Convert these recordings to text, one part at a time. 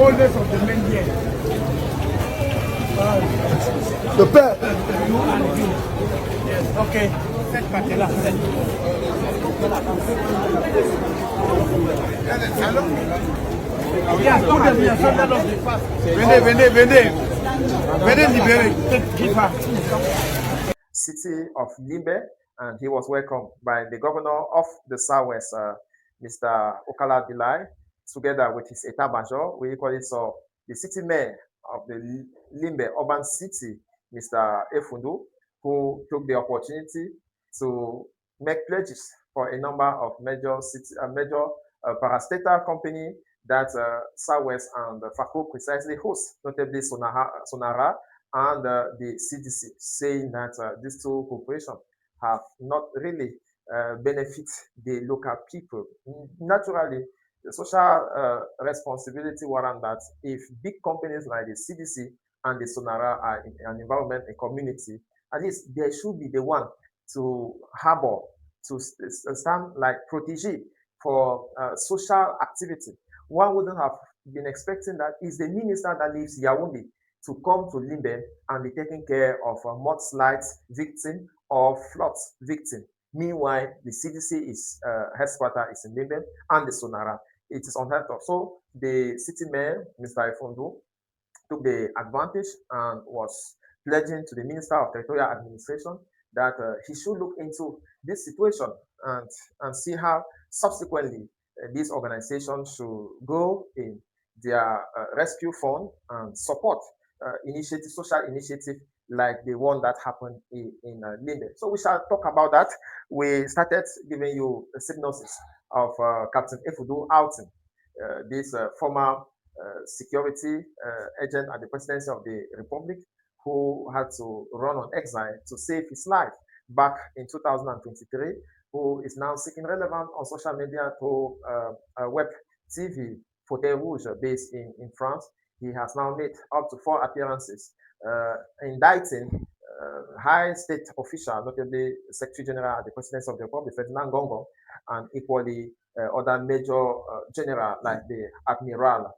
oldest of the men here. Le père. Yes, okay. Cette partie-là, venez libérer. City of Limbe, and he was welcomed by the governor of the Southwest, Mr. Okala Dilai, together with his Etat Major. We equally saw the city mayor of the Limbe urban city, Mr. Efundu, who took the opportunity to make pledges for a number of major parastatal company that Southwest and FACO precisely host, notably Sonara and the CDC, saying that these two corporations have not really benefit the local people. Naturally, the social responsibility warrant that if big companies like the CDC and the Sonara are in an environment, a community, at least there should be the one to harbor, to stand like protege for social activity. One wouldn't have been expecting that is the minister that lives Yaoundé to come to Limbe and be taking care of a mudslide victim or flood victim. Meanwhile, the CDC is headquarters is in Limbe and the Sonara. It is unheard of. So the city mayor, Mr. Ifondo, took the advantage and was pledging to the Minister of Territorial Administration that he should look into this situation and see how subsequently these organizations should go in their rescue fund and support social initiative like the one that happened in Limbe. So we shall talk about that. We started giving you a synopsis of Captain Efudu outing, this former security agent at the presidency of the Republic who had to run on exile to save his life back in 2023, who is now seeking relevance on social media to web TV Fauteuil Rouge based in France. He has now made up to 4 appearances indicting high state official, notably Secretary General at the Presidency of the Republic, Ferdinand Gongo, and equally other major general like the Admiral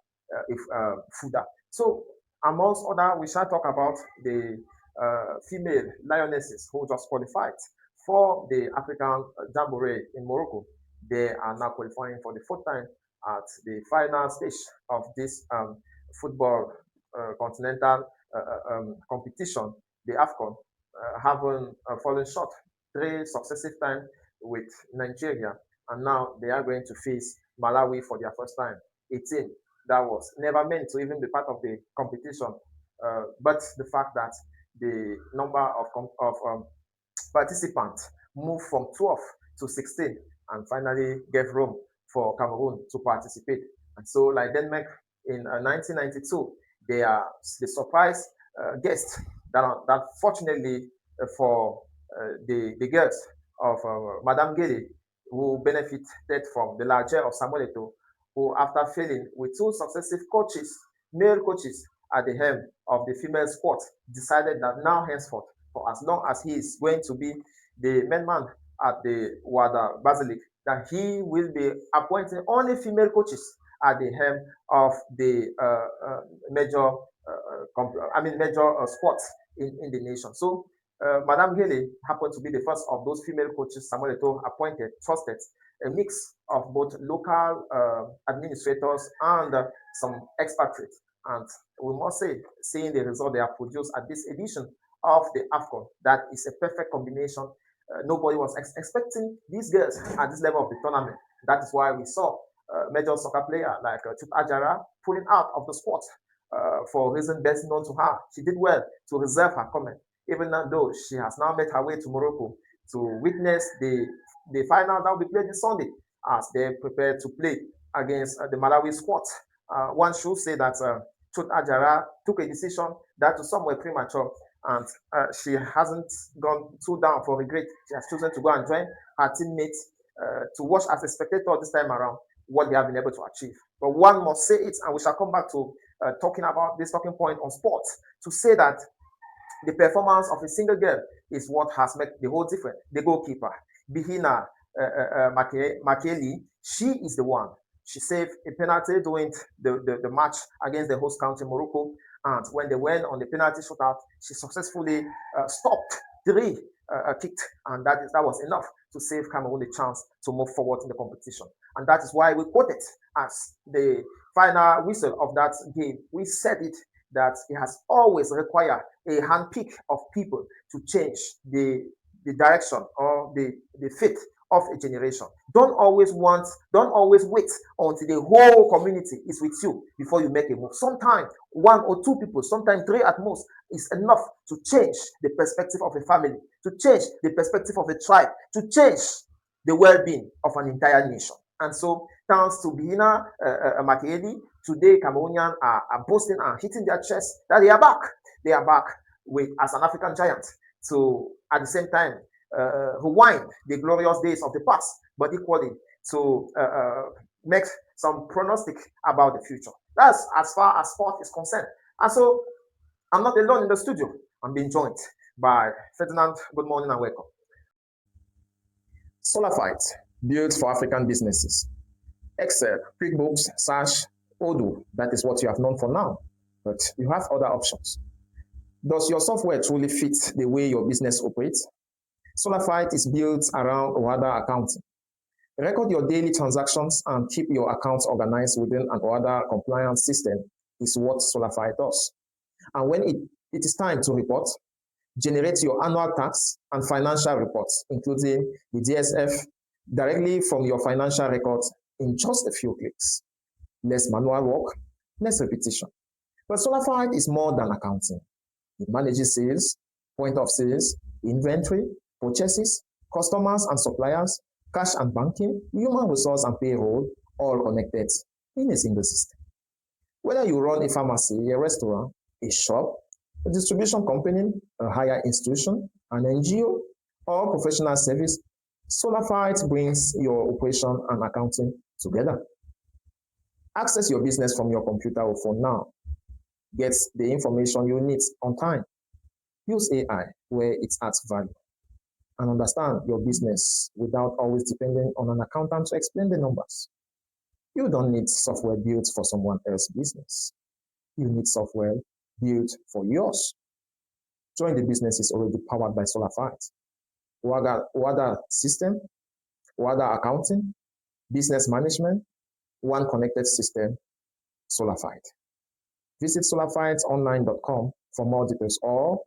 Fuda. So amongst other, we shall talk about the female lionesses who just qualified for the African Jamboree in Morocco. They are now qualifying for the 4th time at the final stage of this football continental competition, the AFCON, having fallen short 3 successive times with Nigeria, and now they are going to face Malawi for their first time, a team that was never meant to even be part of the competition. But the fact that the number of participants moved from 12 to 16 and finally gave room for Cameroon to participate. And so, like Denmark in 1992, they are the surprise guest that fortunately for the girls of Madame Gele, who benefited from the largesse of Samuel Eto'o, who after failing with 2 successive coaches, male coaches at the helm of the female squad, decided that now henceforth, for as long as he is going to be the main man at the Wada Basilic, that he will be appointing only female coaches at the helm of the major sports in the nation. So Madame Gele happened to be the first of those female coaches Samuel Eto'o appointed, trusted, a mix of both local administrators and some expatriates. And we must say, seeing the result they have produced at this edition of the AFCON, that is a perfect combination. Nobody was expecting these girls at this level of the tournament. That is why we saw major soccer player like Chut Ajara pulling out of the sport for reason best known to her. She did well to reserve her comment, even though she has now made her way to Morocco to witness the final that will be played this Sunday as they prepare to play against the Malawi squad. One should say that Chut Ajara took a decision that to some were premature, and she hasn't gone too down for regret. She has chosen to go and join her teammates to watch as a spectator this time around what they have been able to achieve. But one must say it, and we shall come back to talking about this talking point on sports, to say that the performance of a single girl is what has made the whole difference. The goalkeeper, Bihina Makeli, she is the one She saved a penalty during the match against the host country, Morocco. And when they went on the penalty shootout, she successfully stopped three kicked, and that was enough to save Cameroon the chance to move forward in the competition. And that is why we quote it as the final whistle of that game. We said it that it has always required a handpick of people to change the direction or the fate of a generation. Don't always wait until the whole community is with you before you make a move. Sometimes one or two people, sometimes three at most, is enough to change the perspective of a family, to change the perspective of a tribe, to change the well-being of an entire nation. And so, thanks to Bina Makieli, today Cameroonians are boasting and hitting their chests that they are back. They are back as an African giant to, at the same time, rewind the glorious days of the past, but equally to make some prognostic about the future. That's as far as sport is concerned. And so I'm not alone in the studio. I'm being joined by Ferdinand. Good morning and welcome. SolarFight, built for African businesses. Excel, QuickBooks, Sash, Odoo, that is what you have known for now, but you have other options. Does your software truly fit the way your business operates? SolarFight is built around OHADA accounting. Record your daily transactions and keep your accounts organized within an OHADA compliance system is what SolarFight does. And when it is time to report, generate your annual tax and financial reports, including the DSF, directly from your financial records in just a few clicks. Less manual work, less repetition. But SolarFight is more than accounting. It manages sales, point of sales, inventory, purchases, customers and suppliers, cash and banking, human resource and payroll, all connected in a single system. Whether you run a pharmacy, a restaurant, a shop, a distribution company, a higher institution, an NGO, or professional service, SolarFight brings your operation and accounting together. Access your business from your computer or phone now. Get the information you need on time. Use AI where it adds value. And understand your business without always depending on an accountant to explain the numbers. You don't need software built for someone else's business. You need software built for yours. Join the business is already powered by SolarFight. OHADA system, OHADA accounting, business management, one connected system, SolarFight. Visit solarfightonline.com for more details or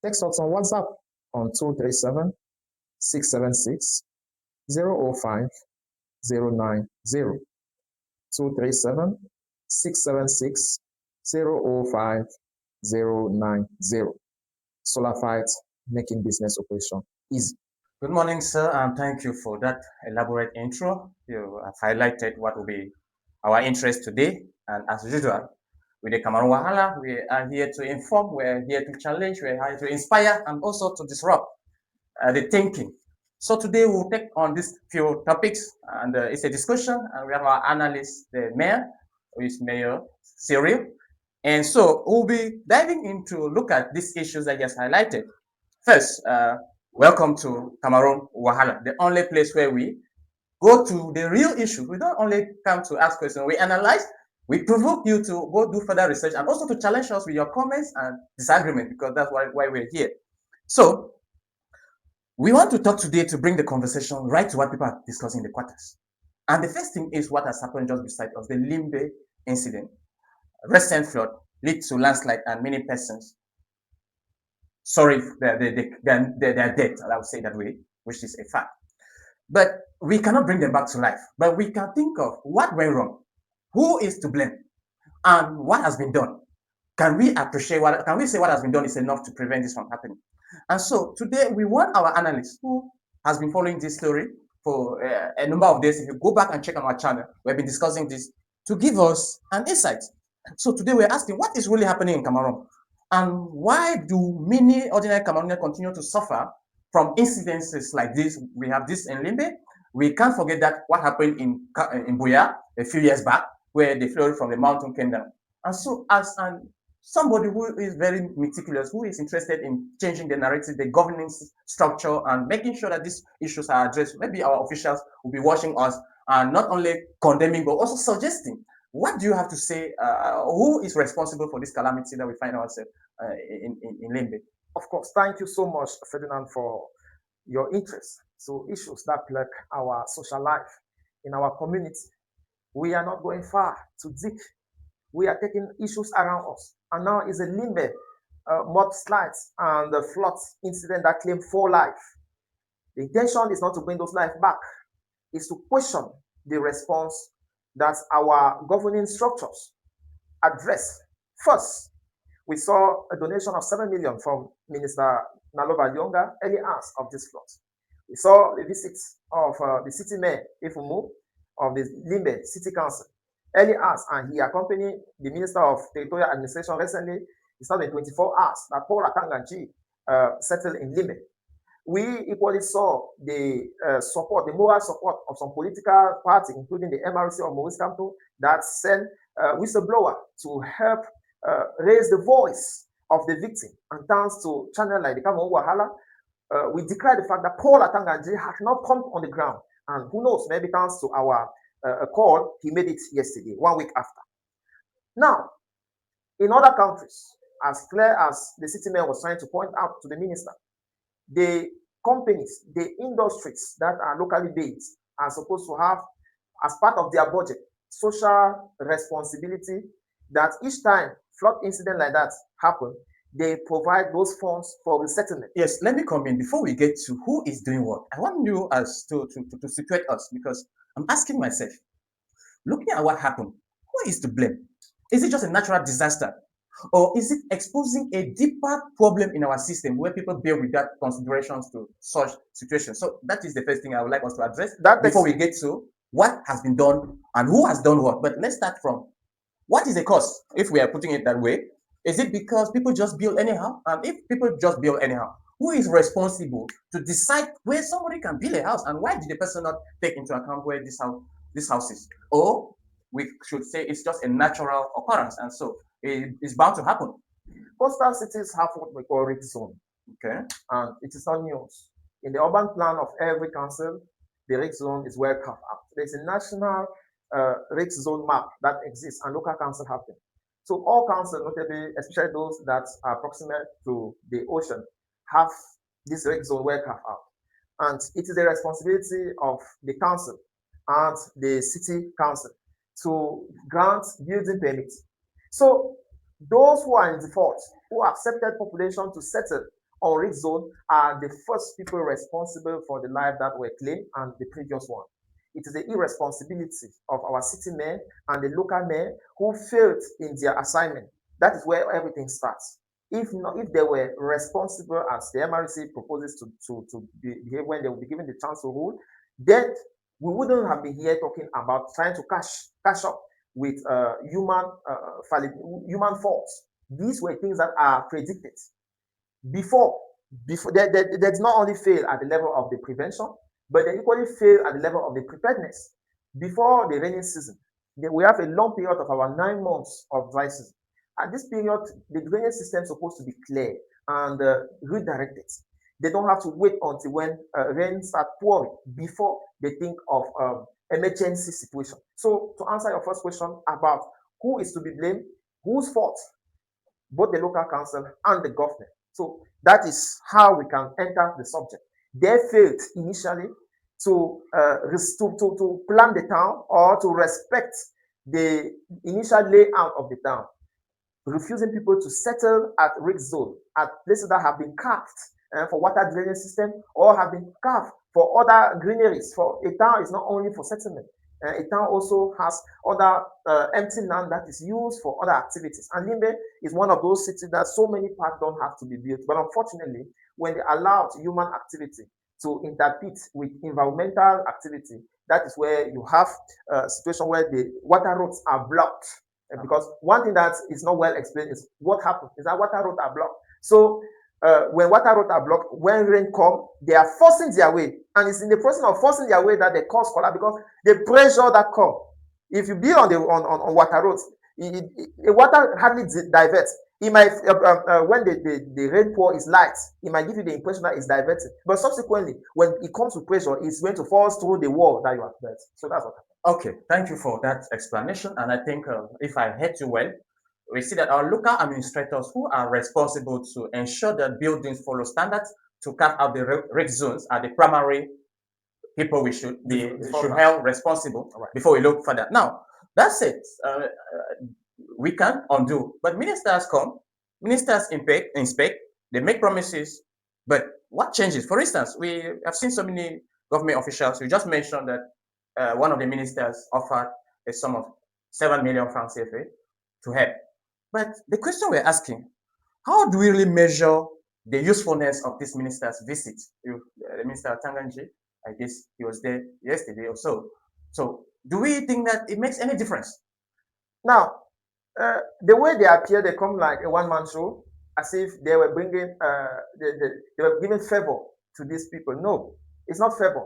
text us on WhatsApp on 237 676 005 090. 237 676 005 090. SolarFight, making business operation easy. Good morning, sir, and thank you for that elaborate intro. You have highlighted what will be our interest today, and as usual, with the Cameroon Wahala, we are here to inform, we're here to challenge, we're here to inspire, and also to disrupt the thinking. So today we'll take on these few topics, and it's a discussion, and we have our analyst, the mayor, who is Mayor Cyril. And so we'll be diving into look at these issues I just highlighted. First, welcome to Cameroon Wahala, the only place where we go to the real issue. We don't only come to ask questions, we analyze, we provoke you to go do further research and also to challenge us with your comments and disagreement, because that's why we're here. So we want to talk today to bring the conversation right to what people are discussing in the quarters. And the first thing is what has happened just beside us, the Limbe incident. Recent flood led to landslide and many persons, sorry, they're dead, I would say that way, which is a fact. But we cannot bring them back to life. But we can think of what went wrong, who is to blame, and what has been done. Can we say what has been done is enough to prevent this from happening? And so today we want our analyst who has been following this story for a number of days. If you go back and check on our channel, we've been discussing this, to give us an insight. So today we're asking what is really happening in Cameroon, and why do many ordinary Cameroonians continue to suffer from incidences like this? We have this in Limbe. We can't forget that what happened in Buya a few years back, where they flowed from the mountain came down. And so as somebody who is very meticulous, who is interested in changing the narrative, the governance structure, and making sure that these issues are addressed, maybe our officials will be watching us and not only condemning but also suggesting. What do you have to say? Who is responsible for this calamity that we find ourselves in Limbe? Of course, thank you so much, Ferdinand, for your interest. So issues that plague our social life in our community. We are not going far to dig. We are taking issues around us. And now is a Limbe mudslides and the flood incident that claimed 4 lives. The intention is not to bring those lives back, it's to question the response that our governing structures address. First, we saw a donation of 7 million from Minister Nalova Lyonga early hours of this flood. We saw the visit of the city mayor, Ifumu, of the Limbe City Council early hours, and he accompanied the Minister of Territorial Administration recently. It's not been 24 hours that Paul Atanga Nji settled in Limbe. We equally saw the support, the moral support of some political parties, including the MRC of Maurice Kamto, that sent whistleblower to help raise the voice of the victim. And thanks to channel like the Cameroon Wahala, we declare the fact that Paul Atanga Nji had not come on the ground. And who knows, maybe thanks to our call, he made it yesterday, 1 week after. Now, in other countries, as clear as the city mayor was trying to point out to the minister, the companies, the industries that are locally based are supposed to have, as part of their budget, social responsibility that each time flood incident like that happen, they provide those funds for resettlement. Yes, let me come in before we get to who is doing what. I want you as to situate us, because I'm asking myself, looking at what happened, who is to blame? Is it just a natural disaster? Or is it exposing a deeper problem in our system where people bear without considerations to such situations? So that is the first thing I would like us to address before we get to what has been done and who has done what. But let's start from, what is the cause, if we are putting it that way? Is it because people just build anyhow? And if people just build anyhow, who is responsible to decide where somebody can build a house, and why did the person not take into account where this house is? Or we should say it's just a natural occurrence, and so it's bound to happen. Coastal cities have what we call risk zone. Okay. And it is not news. In the urban plan of every council, the risk zone is well carved out. There's a national risk zone map that exists, and local council have them. So all councils, notably, especially those that are proximate to the ocean, have this risk zone well carved out. And it is the responsibility of the council and the city council to grant building permits. So those who are in default, who accepted population to settle on risk zone, are the first people responsible for the life that were claimed and the previous one. It is the irresponsibility of our city mayor and the local mayor who failed in their assignment. That is where everything starts. If they were responsible, as the MRC proposes to behave when they will be given the chance to rule, then we wouldn't have been here talking about trying to cash up with human faults. These were things that are predicted before. They did not only fail at the level of the prevention, but they equally fail at the level of the preparedness. Before the rainy season, we have a long period of about 9 months of dry season. At this period, the drainage system is supposed to be clear and redirected. They don't have to wait until when rain starts pouring before they think of emergency situation. So to answer your first question about who is to be blamed, whose fault? Both the local council and the government. So that is how we can enter the subject. They failed initially to plan the town or to respect the initial layout of the town, refusing people to settle at risk zone, at places that have been carved for water drainage system or have been carved for other greeneries. For a town is not only for settlement. A town also has other empty land that is used for other activities. And Limbe is one of those cities that so many parks don't have to be built. But unfortunately, when they allowed human activity to interpret with environmental activity, that is where you have a situation where the water roads are blocked. Because one thing that is not well explained is what happened is that water roads are blocked. So when water roads are blocked, when rain comes, they are forcing their way. And it's in the process of forcing their way that they cause collapse, because the pressure that comes. If you build on water roads, the water hardly diverts. It might, when the rainfall is light, it might give you the impression that it's diverted. But subsequently, when it comes to pressure, it's going to fall through the wall that you have built. So that's what happened. Okay, thank you for that explanation. And I think if I heard you well, we see that our local administrators who are responsible to ensure that buildings follow standards to carve out the red zones are the primary people we should be should held responsible before we look further. Now, that's it. We can undo, but ministers come, ministers inspect, they make promises, but what changes? For instance, we have seen so many government officials. You just mentioned that one of the ministers offered a sum of 7 million francs CFA to help. But the question we're asking, how do we really measure the usefulness of this minister's visit? The minister Atanga Nji, I guess he was there yesterday or so. So do we think that it makes any difference? Now, the way they appear, they come like a one-man show, as if they were bringing, they were giving favor to these people. No, it's not favor.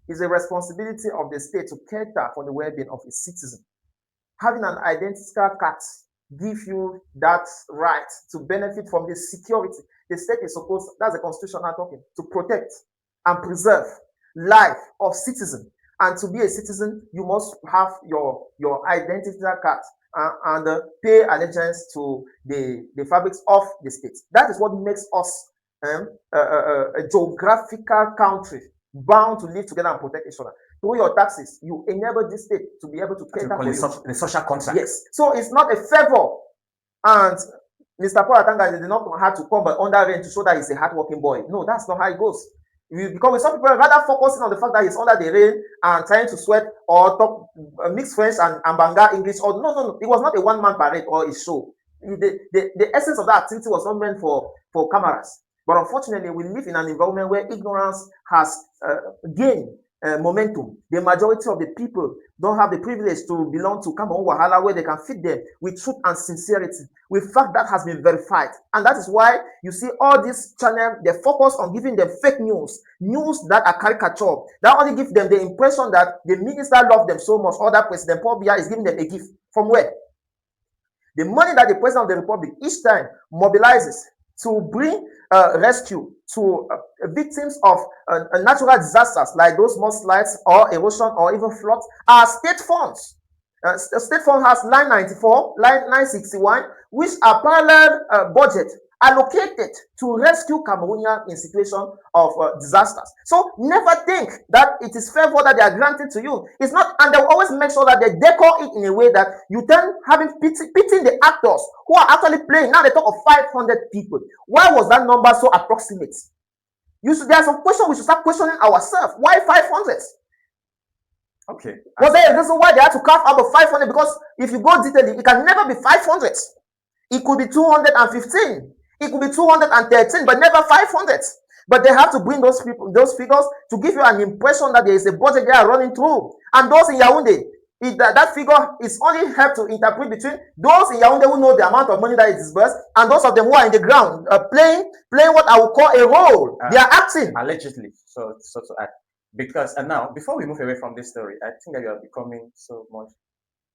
It's a responsibility of the state to cater for the well-being of its citizens. Having an identical card gives you that right to benefit from the security. The state is supposed, that's the constitution I'm talking, to protect and preserve life of citizens. And to be a citizen, you must have your identical card and pay allegiance to the fabrics of the state. That is what makes us a geographical country bound to live together and protect each other. Through your taxes, you enable this state to be able to cater for the social contract. Yes. So it's not a favor. And Mr. Paul Atanga did not have to come under rain to show that he's a hardworking boy. No, that's not how it goes. Because with some people rather focusing on the fact that he's under the rain and trying to sweat or talk mixed French and Banga English. Or no. It was not a one-man parade or a show. The essence of that activity was not meant for cameras. But unfortunately, we live in an environment where ignorance has gained momentum. The majority of the people don't have the privilege to belong to Cameroon Wahala, where they can feed them with truth and sincerity. With fact that has been verified. And that is why you see all these channels, they focus on giving them fake news that are caricature. That only gives them the impression that the minister loves them so much, or that President Paul Biya is giving them a gift. From where? The money that the President of the Republic each time mobilizes to bring rescue to victims of natural disasters like those mudslides or erosion or even floods are state funds. State fund has line 94, line 961, which are parallel budget allocated to rescue Cameroonians in situation of disasters. So never think that it is favor that they are granting to you. It's not, and they'll always make sure that they decor it in a way that you turn having pitying the actors who are actually playing. Now they talk of 500 people. Why was that number so approximate? There are some questions we should start questioning ourselves. Why 500? Okay. Was there a reason why they had to carve out of 500? Because if you go detailing, it can never be 500. It could be 215. It could be 213, but never 500. But they have to bring those figures to give you an impression that there is a budget they are running through. And those in Yaoundé, that figure is only helped to interpret between those in Yaoundé who know the amount of money that is disbursed and those of them who are in the ground playing what I would call a role. They are acting. Allegedly. So to add. Because, and now, before we move away from this story, I think that you are becoming so much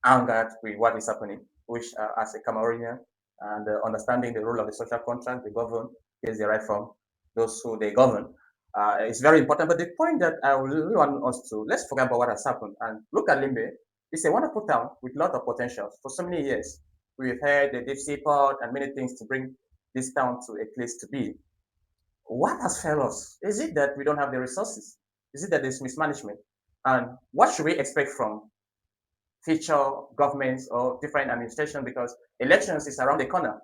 angered with what is happening, which as a Cameroonian, and understanding the role of the social contract, they govern, is the right from those who they govern. It's very important. But the point that I really want us to, let's forget about what has happened and look at Limbe. It's a wonderful town with a lot of potential. For so many years, we've had the deep sea port and many things to bring this town to a place to be. What has failed us? Is it that we don't have the resources? Is it that there's mismanagement? And what should we expect from future governments or different administration? Because elections is around the corner.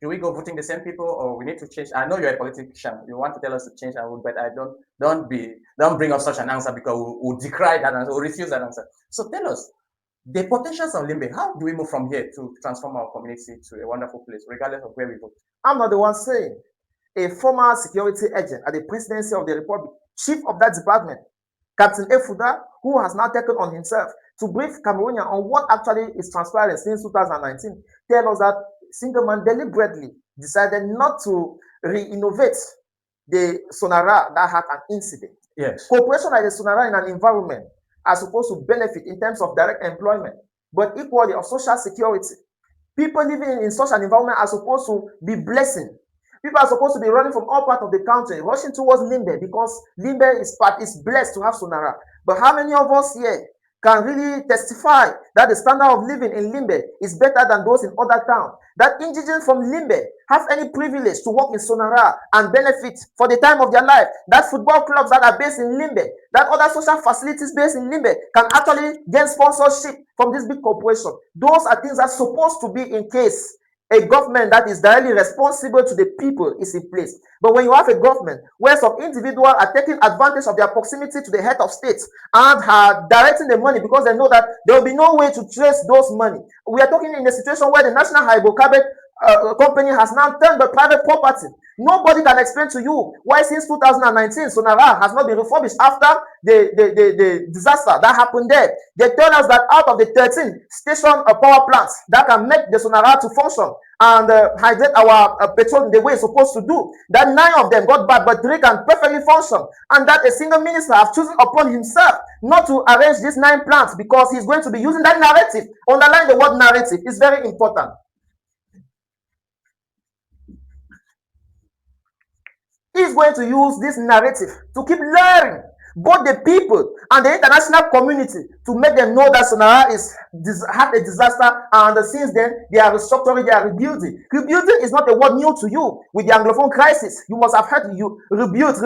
Do we go voting the same people, or we need to change? I know you're a politician. You want to tell us to change, but I don't bring up such an answer, because we'll decry that answer, we'll refuse that answer. So tell us the potentials of Limbe. How do we move from here to transform our community to a wonderful place, regardless of where we vote? I'm not the one saying. A former security agent at the presidency of the Republic, chief of that department, Captain Efuda, who has now taken on himself to brief Cameroonians on what actually is transpiring since 2019, tell us that Singerman deliberately decided not to re-innovate the Sonara that had an incident. Yes. Cooperation like the Sonara in an environment are supposed to benefit in terms of direct employment, but equally of social security. People living in such an environment are supposed to be blessing. People are supposed to be running from all parts of the country, rushing towards Limbe because Limbe is blessed to have Sonara. But how many of us here can really testify that the standard of living in Limbe is better than those in other towns? That indigents from Limbe have any privilege to work in Sonara and benefit for the time of their life? That football clubs that are based in Limbe, that other social facilities based in Limbe can actually get sponsorship from this big corporation. Those are things that are supposed to be in case a government that is directly responsible to the people is in place. But when you have a government where some individuals are taking advantage of their proximity to the head of state and are directing the money because they know that there will be no way to trace those money. We are talking in a situation where the National Hydrocarbon company has now turned the private property. Nobody can explain to you why since 2019 Sonara has not been refurbished after the disaster that happened there. They tell us that out of the 13 station power plants that can make the Sonara to function and hydrate our petrol the way it's supposed to do, that 9 of them got bad, but 3 can perfectly function, and that a single minister has chosen upon himself not to arrange these 9 plants because he's going to be using that narrative. Underline the word narrative, it's very important. He's going to use this narrative to keep luring both the people and the international community to make them know that Sonara had a disaster, and since then they are restructuring, they are rebuilding. Rebuilding is not a word new to you with the Anglophone crisis. You must have heard you rebuild.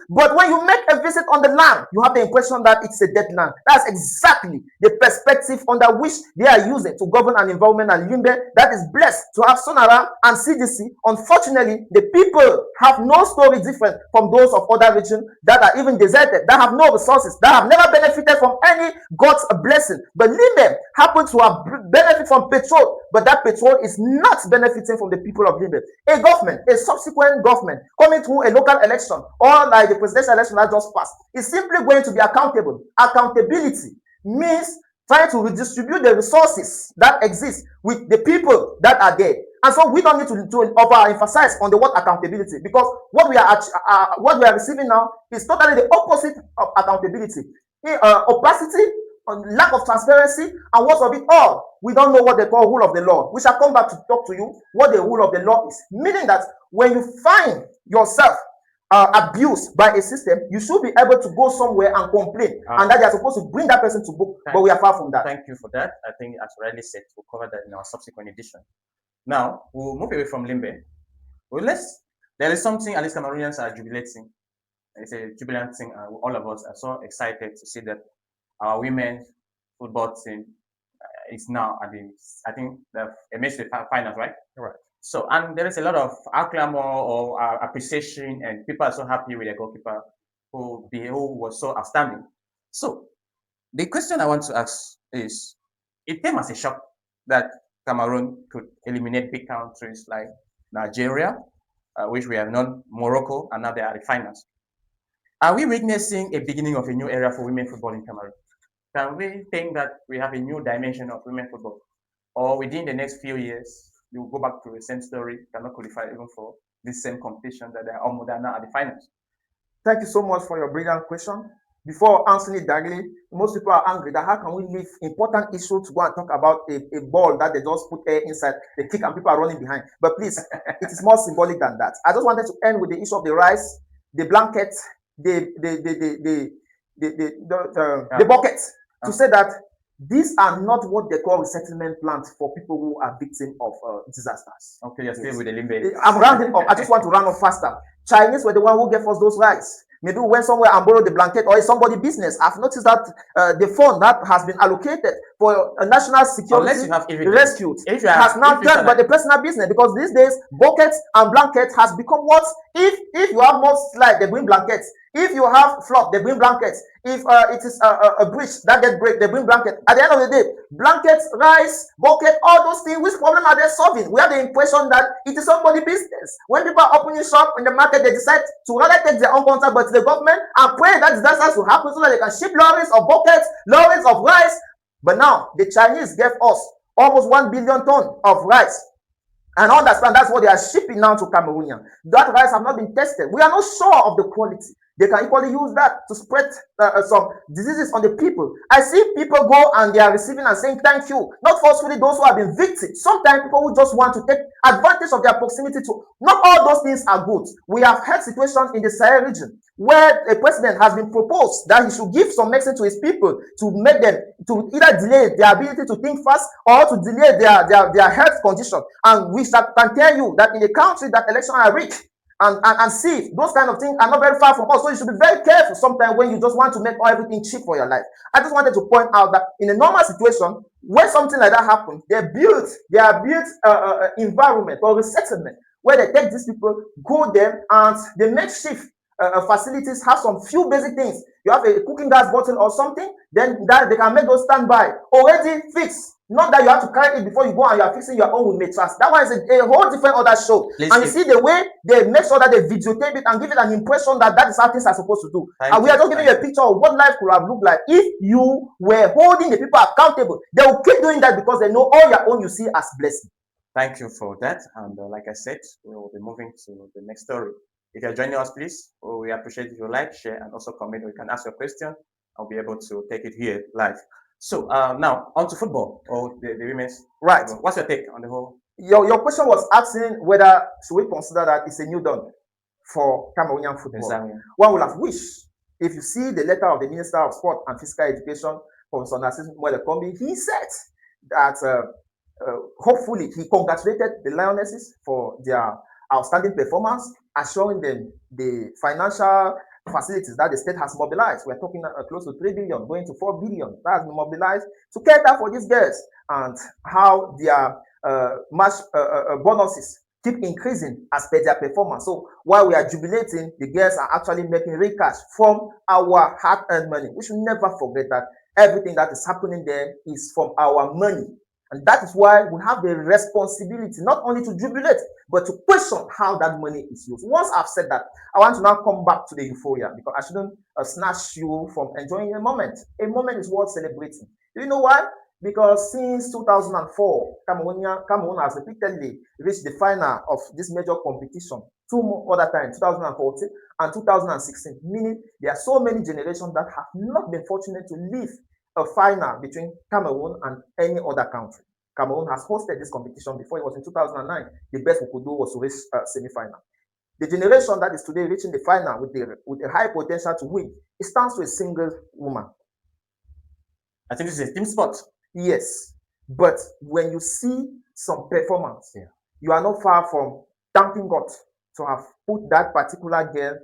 But when you make a visit on the land, you have the impression that it's a dead land. That's exactly the perspective under which they are using to govern an environment and Limbe that is blessed to have Sonara and CDC. Unfortunately, the people have no story different from those of other regions that are even deserted, that have no resources, that have never benefited from any God's blessing. But Limbe happens to have benefited from petrol, but that petrol is not benefiting from the people of Limbe. A government, a subsequent government coming through a local election or like the presidential election that just passed is simply going to be accountable. Accountability means trying to redistribute the resources that exist with the people that are there. And so we don't need to overemphasize on the word accountability, because what we are receiving now is totally the opposite of accountability. Opacity, lack of transparency, and worst of it all, we don't know what they call rule of the law. We shall come back to talk to you what the rule of the law is. Meaning that when you find yourself abused by a system, you should be able to go somewhere and complain, and that they are supposed to bring that person to book. But we are far from that. Thank you for that. I think, as rightly said, we'll cover that in our subsequent edition. Now, we'll move away from Limbe. Well, there is something at least Cameroonians are jubilating. It's a jubilant thing, and all of us are so excited to see that our women's football team is now at the, I think, they've made the finals, right? Right. So, and there is a lot of acclaim or appreciation, and people are so happy with their goalkeeper who was so outstanding. So, the question I want to ask is, it came as a shock that Cameroon could eliminate big countries like Nigeria, which we have known, Morocco, and now they are the finals. Are we witnessing a beginning of a new era for women football in Cameroon? Can we think that we have a new dimension of women football? Or within the next few years, you will go back to the same story, cannot qualify even for this same competition that they are almost now at the finals? Thank you so much for your brilliant question. Before answering it directly, most people are angry that how can we leave important issue to go and talk about a ball that they just put air inside, they kick and people are running behind. But please, it is more symbolic than that. I just wanted to end with the issue of the rice, the blanket, the buckets, to say that these are not what they call resettlement plans for people who are victims of disasters. Okay, you're still with the Limbe. I'm rounding up. I just want to round up faster. Chinese were the one who gave us those rights. Maybe we went somewhere and borrowed the blanket, or it's somebody's business. I've noticed that the fund that has been allocated for national security rescue has now turned by the personal business, because these days buckets and blankets has become what? If you have more slide, they bring blankets. If you have flood, they bring blankets. If it is a bridge that gets break, they bring blanket. At the end of the day, blankets, rice, bucket, all those things, which problem are they solving? We have the impression that it is somebody's business. When people are opening shop in the market, they decide to rather take their own contact but to the government and pray that disasters will happen so that they can ship lorries of buckets, lorries of rice. But now, the Chinese gave us almost 1 billion tons of rice. And understand that's what they are shipping now to Cameroonian. That rice have not been tested. We are not sure of the quality. they can equally use that to spread some diseases on the people. I see people go and they are receiving and saying thank you, not forcefully those who have been victims. Sometimes people who just want to take advantage of their proximity to, not all those things are good. We have had situations in the Sahel region where a president has been proposed that he should give some medicine to his people to make them, to either delay their ability to think fast or to delay their health condition. And we can tell you that in a country that elections are rigged, and see, those kind of things are not very far from us. So you should be very careful sometimes when you just want to make everything cheap for your life. I just wanted to point out that in a normal situation, when something like that happens, they are built environment or resettlement where they take these people, go there, and the makeshift facilities have some few basic things. You have a cooking gas bottle or something, then that they can make those standby already fixed. Not that you have to carry it before you go and you are fixing your own with mattress. That one is a whole different other show. And you see the way they make sure that they videotape it and give it an impression that that is how things are supposed to do. And we are just giving you a picture of what life could have looked like if you were holding the people accountable. They will keep doing that because they know all your own you see as blessing. Thank you for that. And like I said, we will be moving to the next story. If you're joining us, please, we appreciate if you like, share, and also comment. We can ask your question. I'll be able to take it here live. So now on to football or the women's. Right. Football. What's your take on the whole? Your question was asking whether should we consider that it's a new dawn for Cameroonian football. Exactly. One would have wished, if you see the letter of the Minister of Sport and Physical Education, Professor Narcissus Mwelekombi, he said that hopefully he congratulated the Lionesses for their outstanding performance, assuring them the financial facilities that the state has mobilized. We're talking close to 3 billion, going to 4 billion that has been mobilized to cater for these girls, and how their match bonuses keep increasing as per their performance. So while we are jubilating, the girls are actually making real cash from our hard-earned money. We should never forget that everything that is happening there is from our money. And that is why we have the responsibility not only to jubilate, but to question how that money is used. Once I've said that, I want to now come back to the euphoria, because I shouldn't snatch you from enjoying a moment. A moment is worth celebrating. Do you know why? Because since 2004, Cameroon has repeatedly reached the final of this major competition. 2 more other times, 2014 and 2016, meaning there are so many generations that have not been fortunate to live a final between Cameroon and any other country. Cameroon has hosted this competition before. It was in 2009. The best we could do was to reach semi-final. The generation that is today reaching the final with a high potential to win, it stands to a single woman. I think this is a team sport. Yes, but when you see some performance, you are not far from thanking God to have put that particular girl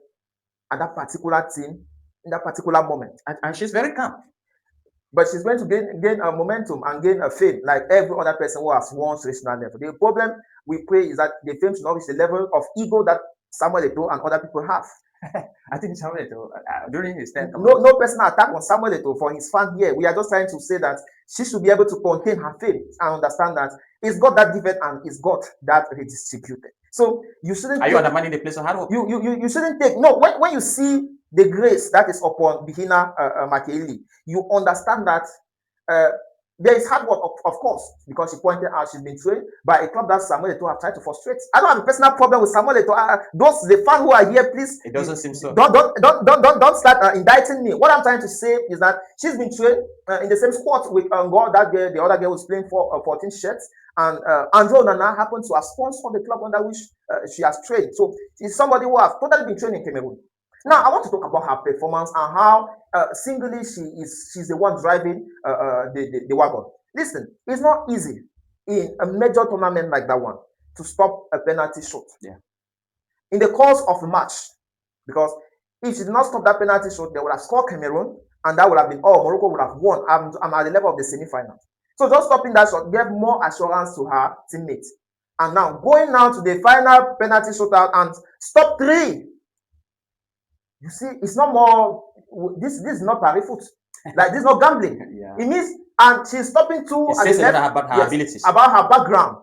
and that particular team in that particular moment. And she's very calm. But she's going to gain a momentum and gain a fame like every other person who has won national level. The problem we pray is that the fame should not reach the level of ego that Samuel Eto'o and other people have. I think Samuel Eto'o, during his time, no personal attack on Samuel Eto'o for his fan here. We are just trying to say that she should be able to contain her fame and understand that it's God that giveth and it's God that redistributed. So you shouldn't. Are you undermining the place of hard work? You shouldn't take no. When you see the grace that is upon Bihina Makeli, you understand that there is hard work, of course, because she pointed out she's been trained by a club that Samuel Eto'o have tried to frustrate. I don't have a personal problem with Samuel Eto'o. Those the fans who are here, please. It doesn't seem so. Don't start indicting me. What I'm trying to say is that she's been trained in the same squad with that girl, the other girl was playing for 14 shirts, and Andrew Nana happened to have sponsored the club under which she has trained. So she's somebody who has totally been trained in Cameroon. Now, I want to talk about her performance and how singly she's the one driving the wagon. Listen, it's not easy in a major tournament like that one to stop a penalty shot. Yeah. In the course of a match, because if she did not stop that penalty shot, they would have scored Cameroon, and that would have been Morocco would have won. I'm at the level of the semi-final. So just stopping that shot gave more assurance to her teammates. And now going now to the final penalty shootout and stop 3. You see, it's not more. This is not pari foot. Like this is not gambling. Yeah. It means, and she's stopping 2 at the left, about her abilities, about her background.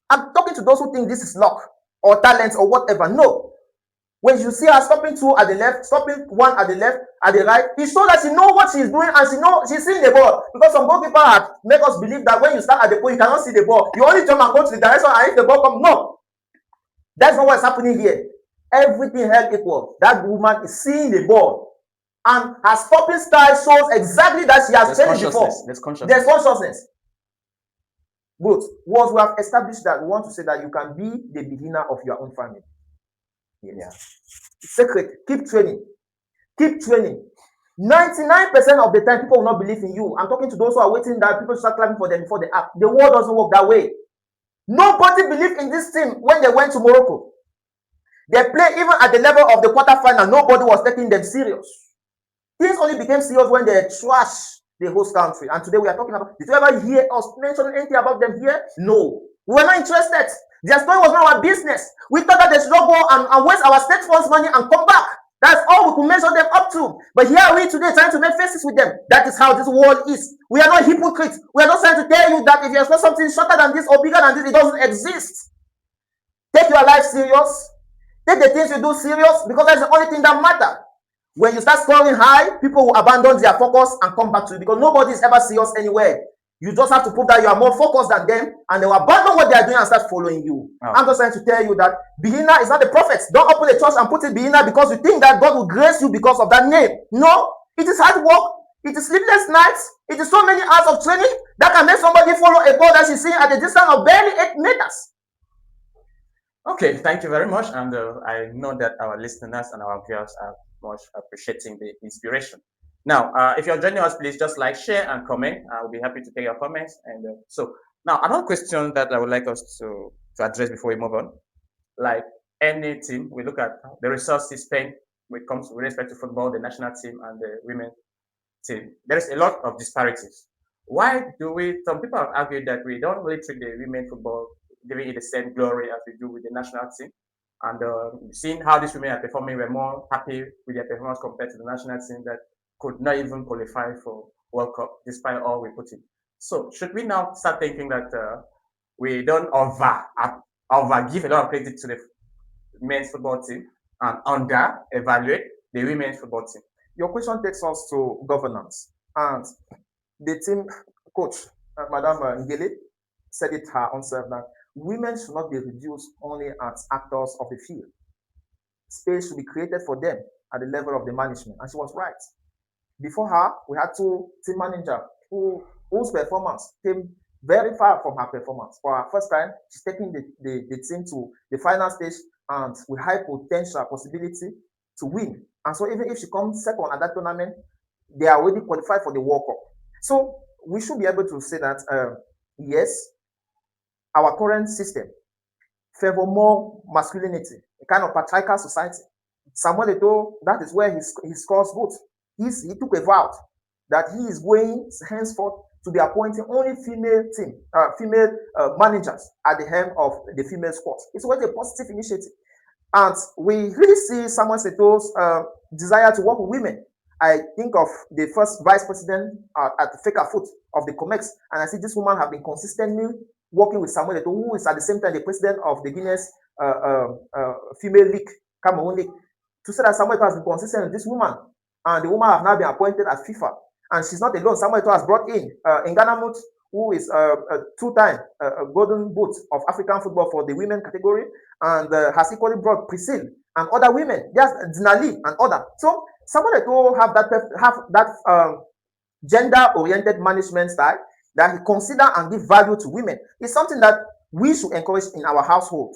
I'm talking to those who think this is luck or talent or whatever. No, when you see her stopping 2 at the left, stopping 1 at the left, at the right, it shows that she knows what she's doing and she's seeing the ball. Because some goalkeepers have make us believe that when you start at the point, you cannot see the ball. You only jump and go to the direction, and if the ball comes, no, that's not what's happening here. everything held equal, that woman is seeing the ball. And her stopping style shows exactly that she has trained before. There's consciousness. There's consciousness. Good. Once we have established that, we want to say that you can be the beginner of your own family. Yes. Yeah. Secret. Keep training. Keep training. 99% of the time, people will not believe in you. I'm talking to those who are waiting that people start clapping for them before they act. The world doesn't work that way. Nobody believed in this team when they went to Morocco. They play even at the level of the quarterfinal. Nobody was taking them serious. Things only became serious when they trashed the host country. And today we are talking about, did you ever hear us mention anything about them here? No. We were not interested. Their story was not our business. We thought that they should not go and waste our state funds money and come back. That's all we could measure them up to. But here are we today trying to make faces with them. That is how this world is. We are not hypocrites. We are not trying to tell you that if there's not something shorter than this or bigger than this, it doesn't exist. Take your life serious. Take the things you do serious, because that's the only thing that matters. When you start scoring high, people will abandon their focus and come back to you, because nobody is ever serious anywhere. You just have to prove that you are more focused than them, and they will abandon what they are doing and start following you. Oh. I'm just trying to tell you that Bihina is not the prophet. Don't open a church and put it Bihina because you think that God will grace you because of that name. No, it is hard work. It is sleepless nights. It is so many hours of training that can make somebody follow a ball that she's seeing at a distance of barely 8 meters. Okay, thank you very much. And I know that our listeners and our viewers are much appreciating the inspiration. Now, if you're joining us, please just like, share, and comment. I'll be happy to take your comments. And so now, another question that I would like us to address before we move on. Like any team, we look at the resources spent when it comes with respect to football, the national team and the women team. There is a lot of disparities. Why do some people have argued that we don't really treat the women football, giving it the same glory as we do with the national team? And seeing how these women are performing, we're more happy with their performance compared to the national team that could not even qualify for World Cup despite all we put in. So should we now start thinking that we don't give a lot of credit to the men's football team and under-evaluate the women's football team? Your question takes us to governance. And the team coach, Madame Ngele, said it her own self that women should not be reduced only as actors of the field. Space should be created for them at the level of the management. And she was right. Before her, we had 2 team managers whose performance came very far from her performance. For her first time, she's taking the team to the final stage and with high potential possibility to win. And so even if she comes second at that tournament, they are already qualified for the World Cup. So we should be able to say that, yes, our current system favor more masculinity, a kind of patriarchal society. Samuel Eto'o, that is where he scores votes. He took a vow that he is going henceforth to be appointing only female managers at the helm of the female squad. It's always a positive initiative. And we really see Samuel Eto'o's desire to work with women. I think of the first vice president at the Fecafoot of the COMEX, and I see this woman have been consistently working with Samuel Eto'o, who is at the same time the president of the Guinness Female League, Cameroon League, to say that Samuel Eto'o has been consistent with this woman. And the woman has now been appointed at FIFA. And she's not alone. Samuel Eto'o has brought in Nganamut, who is a 2-time golden boot of African football for the women category, and has equally brought Priscille and other women. There's Dinali and other. So Samuel Eto'o have that gender-oriented management style that he consider and give value to women. It's something that we should encourage in our household.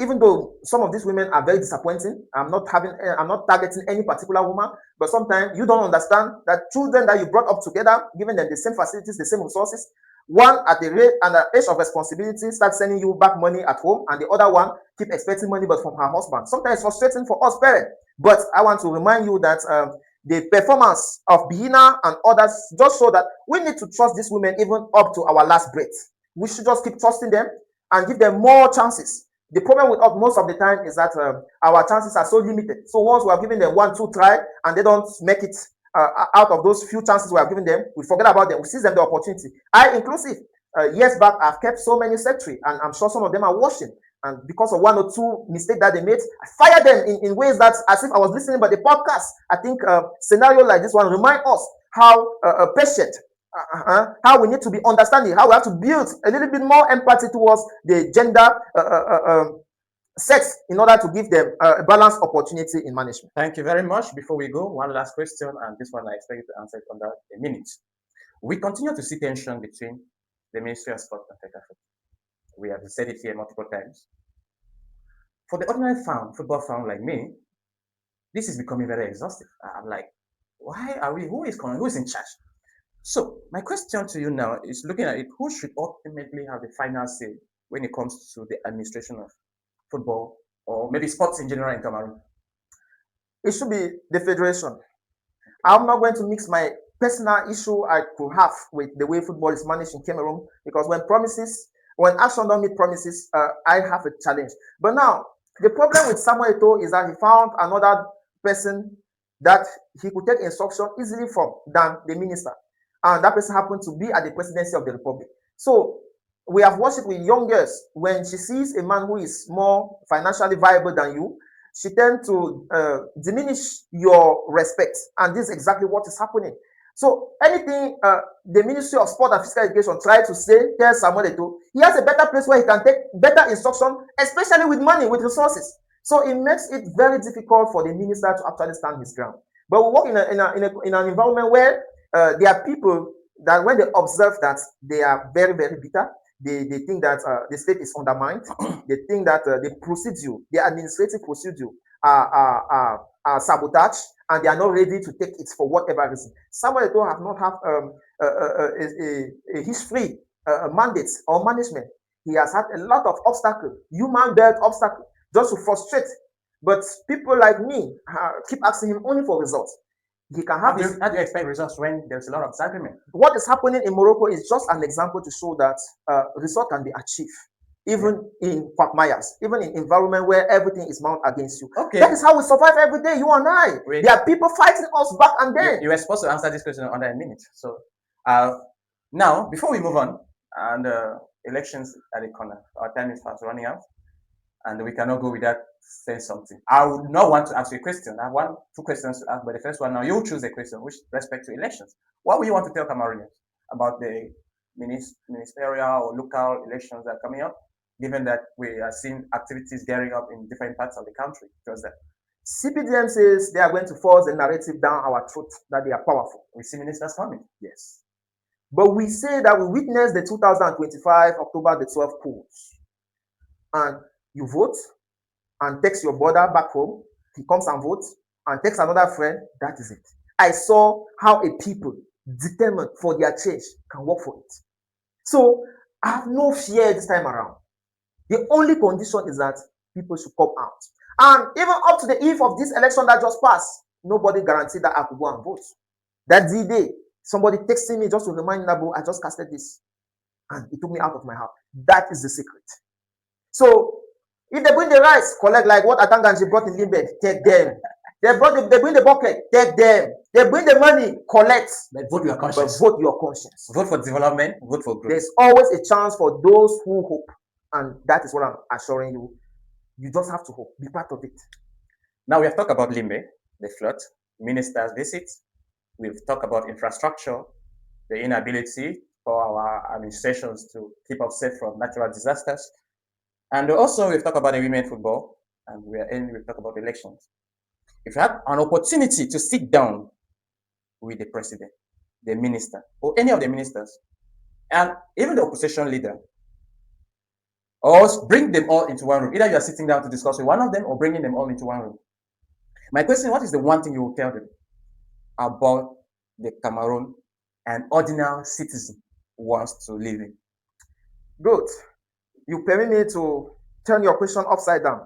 Even though some of these women are very disappointing, I'm not targeting any particular woman, but sometimes you don't understand that children that you brought up together, giving them the same facilities, the same resources, one at the age of responsibility starts sending you back money at home, and the other one keep expecting money but from her husband. Sometimes it's frustrating for us parents, but I want to remind you that the performance of Bihina and others just show that we need to trust these women even up to our last breath. We should just keep trusting them and give them more chances. The problem with us most of the time is that our chances are so limited. So once we have given them 1-2 try and they don't make it out of those few chances we have given them, we forget about them. We seize them the opportunity. I inclusive. Years back, I've kept so many secretary, and I'm sure some of them are watching. And because of 1 or 2 mistakes that they made, I fired them in ways that, as if I was listening by the podcast. I think scenario like this one remind us how patient, how we need to be understanding, how we have to build a little bit more empathy towards the gender sex in order to give them a balanced opportunity in management. Thank you very much. Before we go, one last question, and this one I expect you to answer it under a minute. We continue to see tension between the Ministry of Sport and FECAFA. We have said it here multiple times. For the ordinary fan, football fan like me, this is becoming very exhaustive. I'm like, why are we, who is in charge? So my question to you now is looking at it, who should ultimately have the final say when it comes to the administration of football or maybe sports in general in Cameroon? It should be the federation. I'm not going to mix my personal issue I could have with the way football is managed in Cameroon, because when action don't meet promises, I have a challenge. But now, the problem with Samuel Eto'o is that he found another person that he could take instruction easily from than the minister. And that person happened to be at the presidency of the republic. So we have watched it with young girls. When she sees a man who is more financially viable than you, she tends to diminish your respect. And this is exactly what is happening. So anything the Ministry of Sport and Physical Education try to say, tell Samuel Eto'o, he has a better place where he can take better instruction, especially with money, with resources. So it makes it very difficult for the minister to actually stand his ground. But we work in an environment where there are people that when they observe that, they are very, very bitter. They think that the state is undermined. They think that the procedure, the administrative procedure are sabotaged, and they are not ready to take it for whatever reason. Samuel Eto'o have not have a history, mandate or management. He has had a lot of obstacles, human-built obstacles, just to frustrate. But people like me keep asking him only for results. He can have how do you expect results when there's a lot of disagreement? What is happening in Morocco is just an example to show that result can be achieved, even in quagmires, even in environment where everything is mounted against you. Okay. That is how we survive every day, you and I. There are people fighting us back and then. You were supposed to answer this question under a minute. So now, before we move on, and elections at the corner, our time is fast running out, and we cannot go without saying something. I would not want to ask you a question. I have two questions to ask, but the first one, now you choose a question with respect to elections. What would you want to tell Cameroonians about the ministerial or local elections that are coming up, given that we are seeing activities gearing up in different parts of the country? Because that CPDM says they are going to force the narrative down our throat that they are powerful. We see ministers coming. Yes. But we say that we witnessed the 2025 October the 12th polls. And you vote and text your brother back home. He comes and votes and takes another friend. That is it. I saw how a people determined for their change can work for it. So I have no fear this time around. The only condition is that people should come out. And even up to the eve of this election that just passed, nobody guaranteed that I could go and vote. That day, somebody texted me just to remind me, I just casted this. And it took me out of my house. That is the secret. So if they bring the rice, collect like what Atanga Nji brought in Limbe, take them. They bring the bucket, take them. They bring the money, collect. But vote your conscience. But vote your conscience. Vote for development, vote for growth. There's always a chance for those who hope. And that is what I'm assuring you. You just have to hope. Be part of it. Now we have talked about Limbe, the flood, ministers' visits. We've talked about infrastructure, the inability for our administrations to keep us safe from natural disasters. And also we've talked about the women football, and we've talked about elections. If you have an opportunity to sit down with the president, the minister, or any of the ministers, and even the opposition leader, or bring them all into one room. Either you are sitting down to discuss with one of them or bringing them all into one room. My question, what is the one thing you will tell them about the Cameroon an ordinary citizen wants to live in? Good. You permit me to turn your question upside down.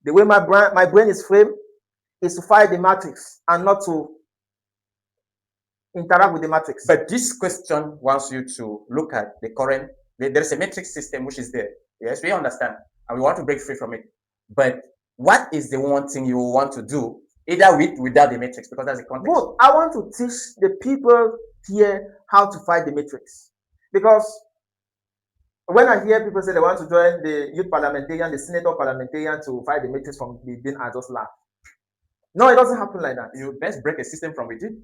The way my brain is framed is to fight the matrix and not to interact with the matrix. But this question wants you to look at the current. There's a matrix system which is there. Yes, we understand, and we want to break free from it. But what is the one thing you want to do, either with without the matrix? Because that's the context. Good. I want to teach the people here how to fight the matrix. Because when I hear people say they want to join the youth parliamentarian, the senator parliamentarian to fight the matrix from within, I just laugh. No, it doesn't happen like that. You best break a system from within.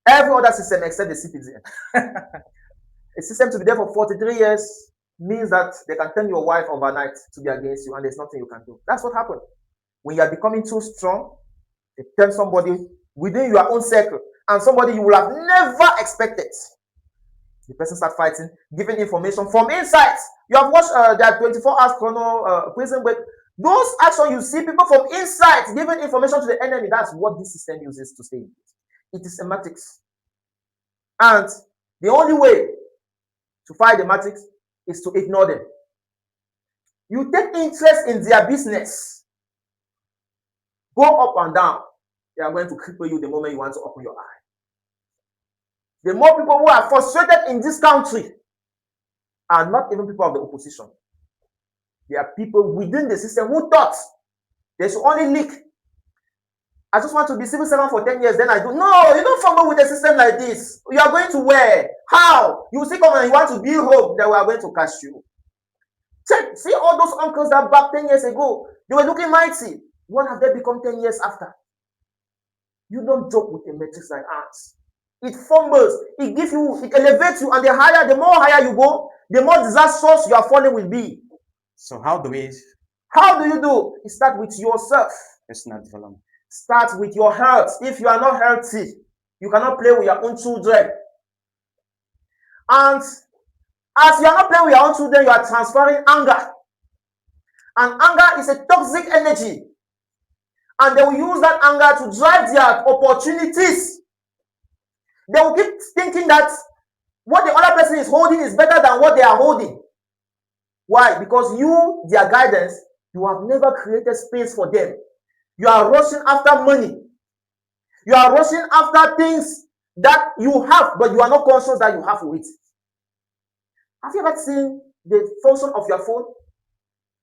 Every other system except the CPDM. A system to be there for 43 years, means that they can turn your wife overnight to be against you, and there's nothing you can do. That's what happened. When you are becoming too strong, they turn somebody within your own circle, and somebody you will have never expected. The person start fighting, giving information from inside. You have watched that 24 hours chrono prison break. Those actions you see people from inside giving information to the enemy. That's what this system uses to stay. It is a matrix, and the only way to fight the matrix is to ignore them. You take interest in their business, go up and down. They are going to cripple you the moment you want to open your eye. The more people who are frustrated in this country are not even people of the opposition. They are people within the system who thought they should only leak. I just want to be civil servant for 10 years, then I do. No, you don't follow with a system like this. You are going to where? How? You see, come and you want to build hope that we are going to catch you. Check, see all those uncles that back 10 years ago, they were looking mighty. What have they become 10 years after? You don't joke with a matrix like ours. It fumbles, it gives you, it elevates you, and the more higher you go, the more disastrous your falling will be. So how do we? How do you do? You start with yourself. Personal development. Start with your health. If you are not healthy, you cannot play with your own children. And as you are not playing with your own children, you are transferring anger. And anger is a toxic energy. And they will use that anger to drive their opportunities. They will keep thinking that what the other person is holding is better than what they are holding. Why? Because you, their guidance, you have never created space for them. You are rushing after money. You are rushing after things that you have, but you are not conscious that you have it. Have you ever seen the function of your phone?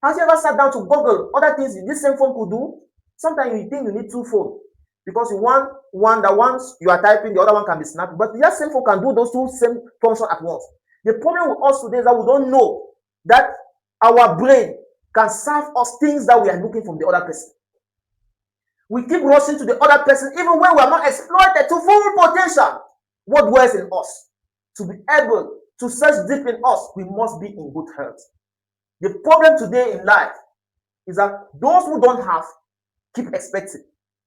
Have you ever sat down to Google other things this same phone could do? Sometimes you think you need two phones because you want one that once you are typing, the other one can be snapped. But that same phone can do those two same functions at once. The problem with us today is that we don't know that our brain can serve us things that we are looking from the other person. We keep rushing to the other person even when we are not exploited to full potential. What dwells in us? To be able to search deep in us, we must be in good health. The problem today in life is that those who don't have keep expecting.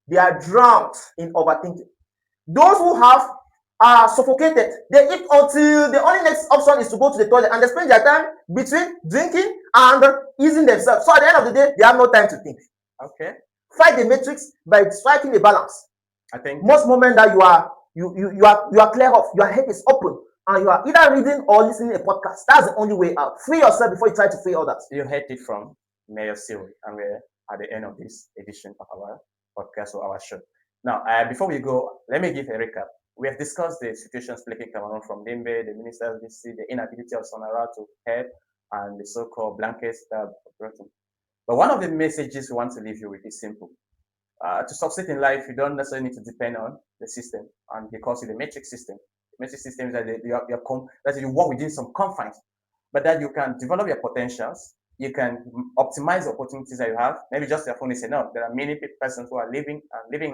They are drowned in overthinking. Those who have are suffocated. They eat until the only next option is to go to the toilet, and they spend their time between drinking and easing themselves. So at the end of the day, they have no time to think. Okay. Fight the matrix by striking a balance. I think most moments that you are clear off, your head is open, and you are either reading or listening to a podcast. That's the only way out. Free yourself before you try to free others. You heard it from Mayor Siri, and we're at the end of this edition of our podcast or our show. Now, before we go, let me give a recap. We have discussed the situations plaguing Cameroon from Limbe, the minister's visit, the inability of Sonara to help, and the so-called blanket stab operating. But one of the messages we want to leave you with is simple. To succeed in life, you don't necessarily need to depend on the system, and because it's the matrix system. The matrix system is that that you work within some confines, but that you can develop your potentials. You can optimize the opportunities that you have. Maybe just your phone is enough. There are many persons who are living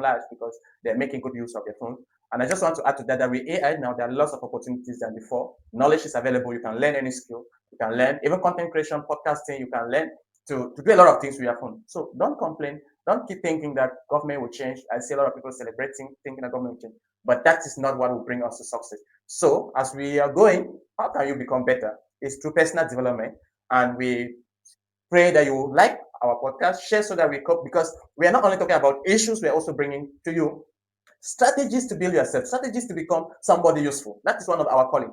lives because they're making good use of their phone. And I just want to add to that with AI now, there are lots of opportunities than before. Knowledge is available. You can learn any skill. You can learn even content creation, podcasting. You can learn to do a lot of things with your phone. So don't complain. Don't keep thinking that government will change. I see a lot of people celebrating, thinking that government will change. But that is not what will bring us to success. So as we are going, how can you become better? It's through personal development. And we pray that you like our podcast, share so that we cope, because we are not only talking about issues, we are also bringing to you strategies to build yourself, strategies to become somebody useful. That is one of our calling.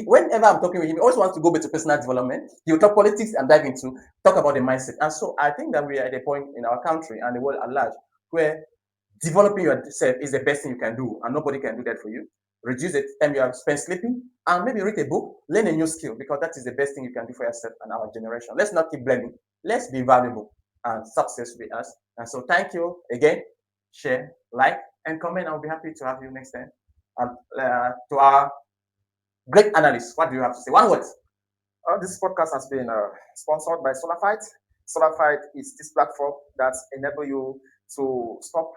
Whenever I'm talking with him, he always wants to go back to personal development. He will talk politics and dive into talk about the mindset. And so I think that we are at a point in our country and the world at large where developing yourself is the best thing you can do, and nobody can do that for you. Reduce the time you have spent sleeping, and maybe read a book, learn a new skill, because that is the best thing you can do for yourself and our generation. Let's not keep blaming. Let's be valuable, and success will be us. And so thank you again. Share, like, and comment. I'll be happy to have you next time. And to our great analysts, what do you have to say? One word. This podcast has been sponsored by SolarFight. SolarFight is this platform that enables you to stop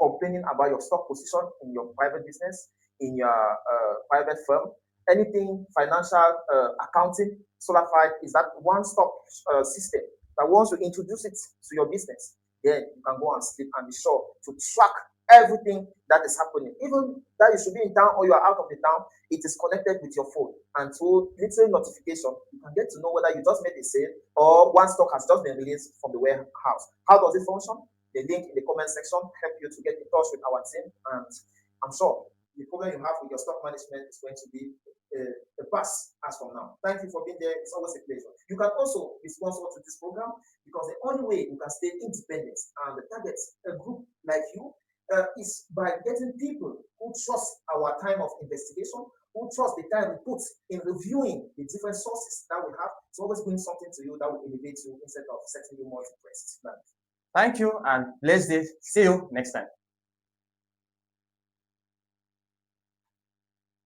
complaining about your stock position in your private business, in your private firm, anything financial, accounting, solar fight is that one-stop system that once you introduce it to your business, then you can go and sleep and be sure to track everything that is happening. Even that you should be in town or you are out of the town, it is connected with your phone. And through little notification, you can get to know whether you just made a sale or one stock has just been released from the warehouse. How does it function? The link in the comment section help you to get in touch with our team, and I'm sure the problem you have with your stock management is going to be a pass as from now. Thank you for being there. It's always a pleasure. You can also be sponsored to this program because the only way you can stay independent and target a group like you is by getting people who trust our time of investigation, who trust the time we put in reviewing the different sources that we have. To always bring something to you that will elevate you instead of setting you more depressed. Thank you and blessed day. See you next time.